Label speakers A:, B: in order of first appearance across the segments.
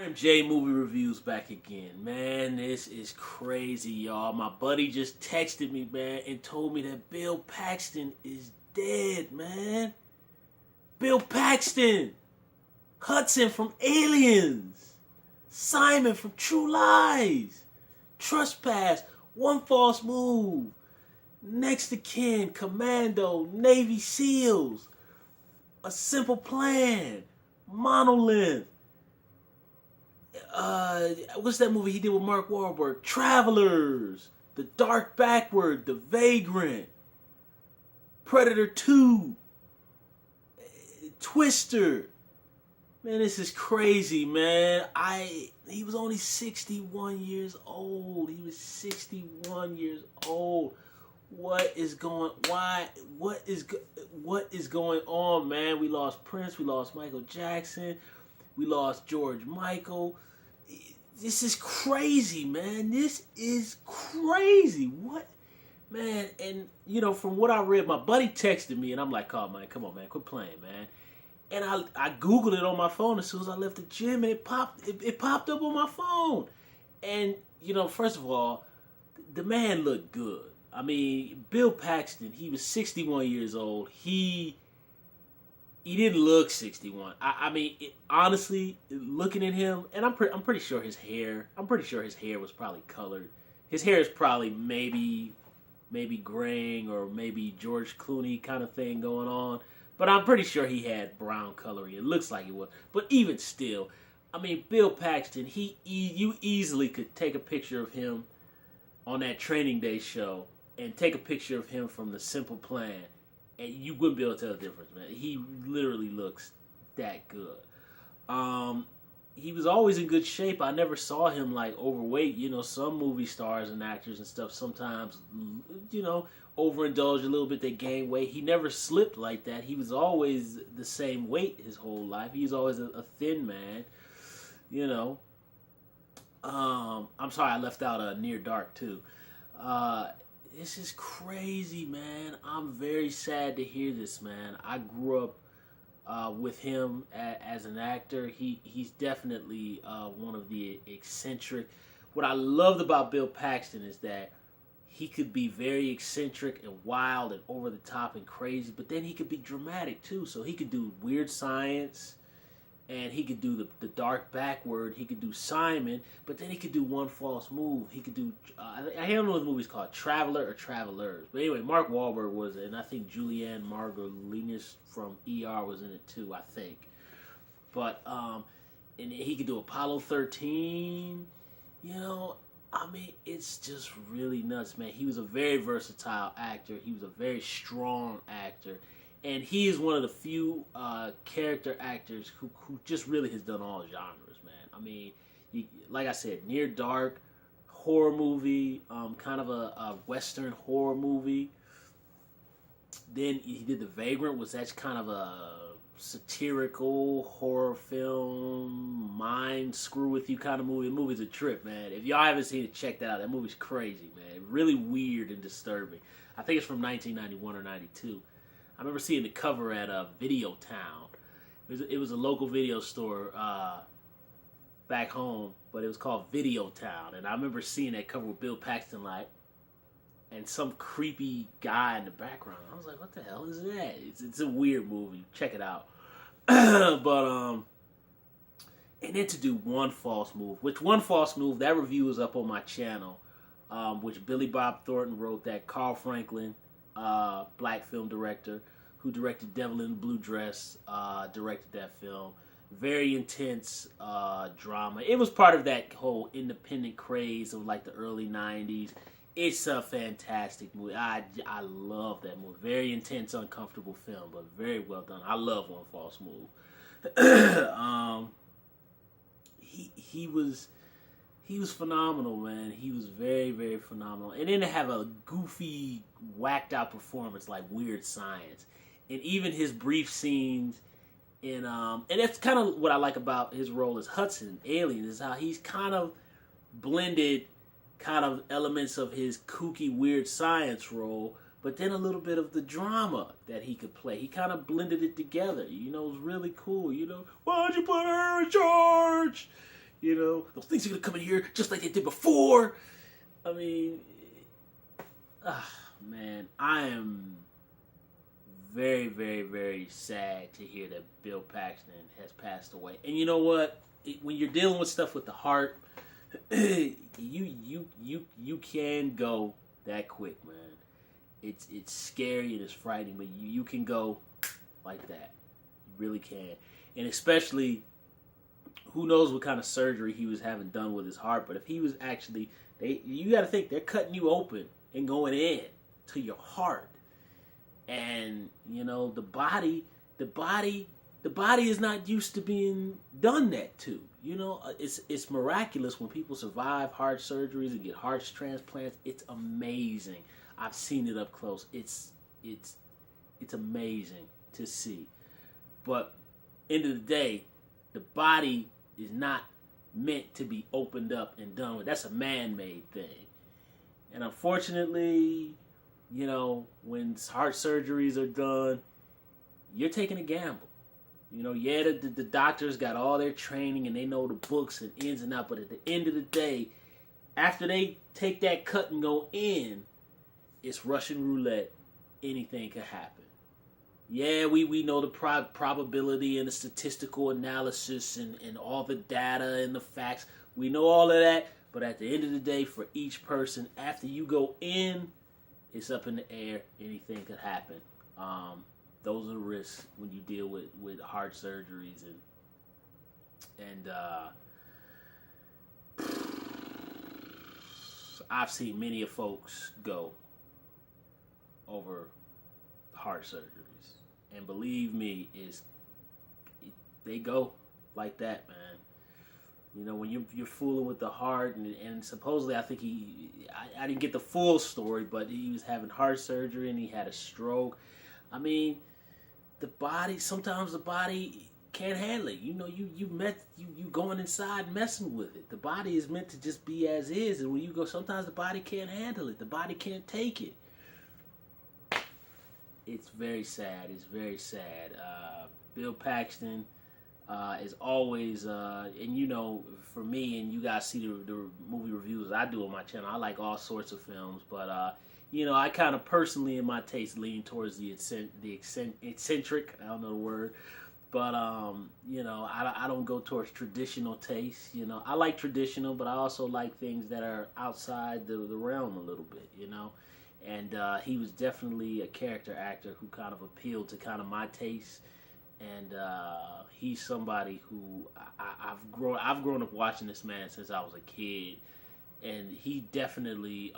A: J movie reviews back again. Man, this is crazy, y'all. My buddy just texted me, man, and told me that Bill Paxton is dead, man. Bill Paxton! Hudson from Aliens! Simon from True Lies! Trespass, One False Move, Next of Kin, Commando, Navy SEALs, A Simple Plan, Monolith. What's that movie he did with Mark Wahlberg? Travelers, The Dark Backward, The Vagrant, Predator 2, Twister. Man, this is crazy, man. He was only 61 years old. He was 61 years old. What is going on, man? We lost Prince, we lost Michael Jackson, we lost George Michael. This is crazy, man. This is crazy. What? Man, and, from what I read, my buddy texted me, and I'm like, oh, man, come on, man, quit playing, man. And I Googled it on my phone as soon as I left the gym, and it popped up on my phone. And, first of all, the man looked good. I mean, Bill Paxton, he was 61 years old. He didn't look 61. Honestly, looking at him, and I'm pretty sure his hair was probably colored. His hair is probably maybe graying or maybe George Clooney kind of thing going on. But I'm pretty sure he had brown coloring. It looks like it was. But even still, Bill Paxton, you easily could take a picture of him on that Training Day show and take a picture of him from The Simple Plan, and you wouldn't be able to tell the difference, man. He literally looks that good. He was always in good shape. I never saw him like overweight. Some movie stars and actors and stuff sometimes, overindulge a little bit. They gain weight. He never slipped like that. He was always the same weight his whole life. He was always a thin man. I'm sorry I left out Near Dark too. This is crazy, man. I'm very sad to hear this, man. I grew up with him as an actor. He's definitely one of the eccentric. What I loved about Bill Paxton is that he could be very eccentric and wild and over the top and crazy, but then he could be dramatic too. So he could do Weird Science, and he could do the Dark Backward. He could do Simon, but then he could do One False Move. He could do, I don't know what the movie's called, Traveler or Travelers. But anyway, Mark Wahlberg was it, and I think Julianne Margulies from ER was in it too, I think. But, and he could do Apollo 13, it's just really nuts, man. He was a very versatile actor. He was a very strong actor. And he is one of the few character actors who just really has done all genres, man. Like I said, Near Dark, horror movie, kind of a Western horror movie. Then he did The Vagrant, that's kind of a satirical horror film, mind screw with you kind of movie. The movie's a trip, man. If y'all haven't seen it, check that out. That movie's crazy, man. Really weird and disturbing. I think it's from 1991 or 92. I remember seeing the cover at Video Town. It was a local video store back home, but it was called Video Town. And I remember seeing that cover with Bill Paxton, and some creepy guy in the background. I was like, what the hell is that? It's a weird movie. Check it out. But, and then to do One False Move, that review is up on my channel, which Billy Bob Thornton wrote that. Carl Franklin, black film director, who directed Devil in the Blue Dress, directed that film. Very intense drama. It was part of that whole independent craze of the early 90s. It's a fantastic movie. I love that movie. Very intense, uncomfortable film, but very well done. I love One False Move. He was phenomenal, man. He was very, very phenomenal. And then to have a goofy, whacked out performance like Weird Science. And even his brief scenes in and that's kind of what I like about his role as Hudson, Alien, is how he's kind of blended kind of elements of his kooky Weird Science role, but then a little bit of the drama that he could play. He kind of blended it together. It was really cool. Why'd you put her in charge? You know, those things are gonna come in here just like they did before. I mean, man, I am very, very, very sad to hear that Bill Paxton has passed away. And you know what? When you're dealing with stuff with the heart, you can go that quick, man. It's scary and it's frightening, but you can go like that. You really can. And especially, who knows what kind of surgery he was having done with his heart, but if he was actually, you got to think, they're cutting you open and going in to your heart. And, you know, the body is not used to being done that to. You know, it's miraculous when people survive heart surgeries and get heart transplants. It's amazing. I've seen it up close. It's amazing to see. But end of the day, the body is not meant to be opened up and done with. That's a man-made thing. And unfortunately, you know, when heart surgeries are done, you're taking a gamble. You know, yeah, the doctors got all their training and they know the books and ins and outs, but at the end of the day, after they take that cut and go in, it's Russian roulette. Anything could happen. Yeah, we know the probability and the statistical analysis and all the data and the facts. We know all of that, but at the end of the day, for each person, after you go in, it's up in the air. Anything could happen. Those are the risks when you deal with heart surgeries and I've seen many of folks go over heart surgeries, and believe me, they go like that, man. You know, when you're fooling with the heart, and supposedly I think I didn't get the full story, but he was having heart surgery and he had a stroke. I mean, sometimes the body can't handle it. You know, you going inside messing with it. The body is meant to just be as is, and when you go, sometimes the body can't handle it. The body can't take it. It's very sad. It's very sad. Bill Paxton is always, and you know, for me, and you guys see the movie reviews I do on my channel, I like all sorts of films, but you know, I kind of personally, in my taste, lean towards the eccentric. I don't know the word, but you know, I don't go towards traditional taste. You know, I like traditional, but I also like things that are outside the realm a little bit. You know, and he was definitely a character actor who kind of appealed to kind of my taste. And he's somebody who I've grown up watching this man since I was a kid, and he definitely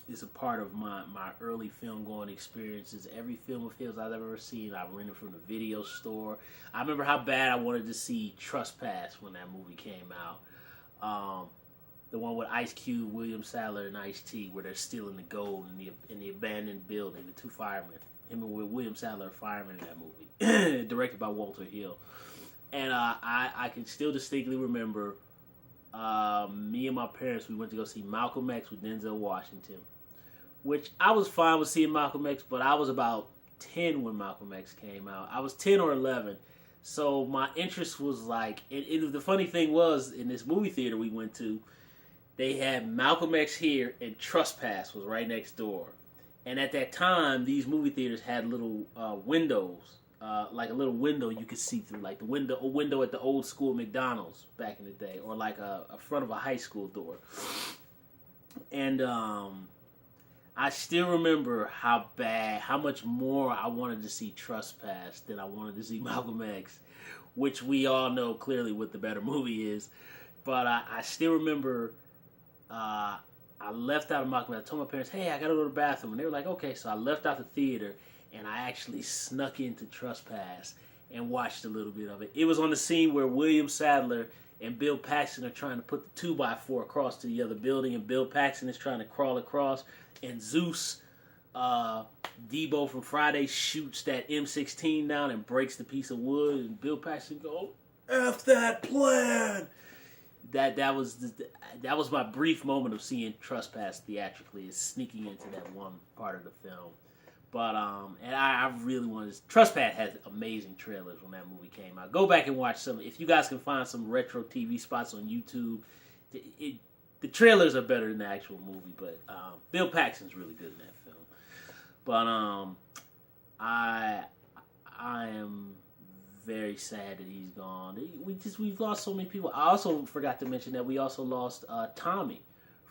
A: is a part of my early film going experiences. Every film of his I've ever seen, I rented from the video store. I remember how bad I wanted to see Trespass when that movie came out. The one with Ice Cube, William Sadler, and Ice-T, where they're stealing the gold in the abandoned building, the two firemen. Him and William Sadler are firemen in that movie, directed by Walter Hill. And I can still distinctly remember me and my parents, we went to go see Malcolm X with Denzel Washington, which I was fine with seeing Malcolm X, but I was about 10 when Malcolm X came out. I was 10 or 11. So my interest was like, and the funny thing was, in this movie theater we went to, they had Malcolm X here and Trespass was right next door. And at that time, these movie theaters had little windows, like a little window you could see through, like a window at the old school McDonald's back in the day, or like a front of a high school door. And I still remember how much more I wanted to see Trespass than I wanted to see Malcolm X, which we all know clearly what the better movie is. But I still remember. I left out of Malcolm X. I told my parents, hey, I gotta go to the bathroom. And they were like, okay. So I left out the theater and I actually snuck into Trespass and watched a little bit of it. It was on the scene where William Sadler and Bill Paxton are trying to put the 2x4 across to the other building, and Bill Paxton is trying to crawl across, and Zeus, Debo from Friday, shoots that M16 down and breaks the piece of wood, and Bill Paxton goes, F that plan! That was my brief moment of seeing Trespass theatrically, is sneaking into that one part of the film. And I really wanted to. Trustpad had amazing trailers when that movie came out. Go back and watch some. If you guys can find some retro TV spots on YouTube, the trailers are better than the actual movie. But Bill Paxton's really good in that film. But I am very sad that he's gone. We've lost so many people. I also forgot to mention that we also lost Tommy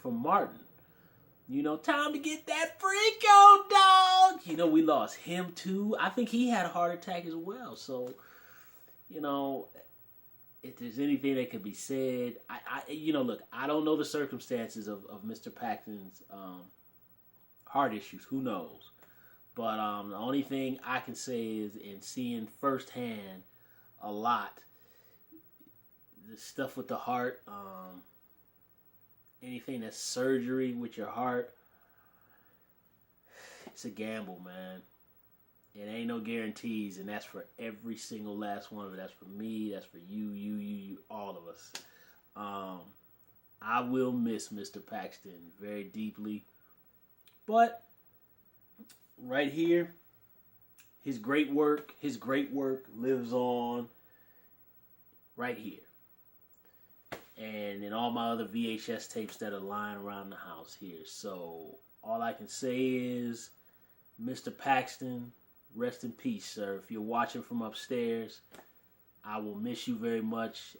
A: from Martin. You know, time to get that freak on, dog. You know, we lost him too. I think he had a heart attack as well. So, you know, if there's anything that could be said, look, I don't know the circumstances of Mr. Paxton's heart issues. Who knows? But the only thing I can say is, in seeing firsthand a lot, the stuff with the heart, anything that's surgery with your heart, it's a gamble, man. It ain't no guarantees, and that's for every single last one of it. That's for me, that's for you, all of us. I will miss Mr. Paxton very deeply, but right here, his great work lives on right here. And in all my other VHS tapes that are lying around the house here. So all I can say is, Mr. Paxton, rest in peace, sir. If you're watching from upstairs, I will miss you very much.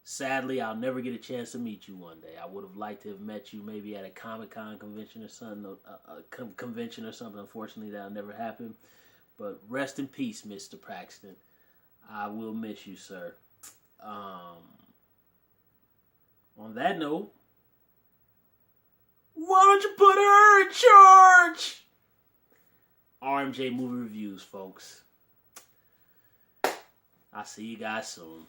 A: Sadly, I'll never get a chance to meet you one day. I would have liked to have met you maybe at a Comic-Con convention or something. Convention or something. Unfortunately, that'll never happen. But rest in peace, Mr. Paxton. I will miss you, sir. On that note, why don't you put her in charge? RMJ Movie Reviews, folks. I'll see you guys soon.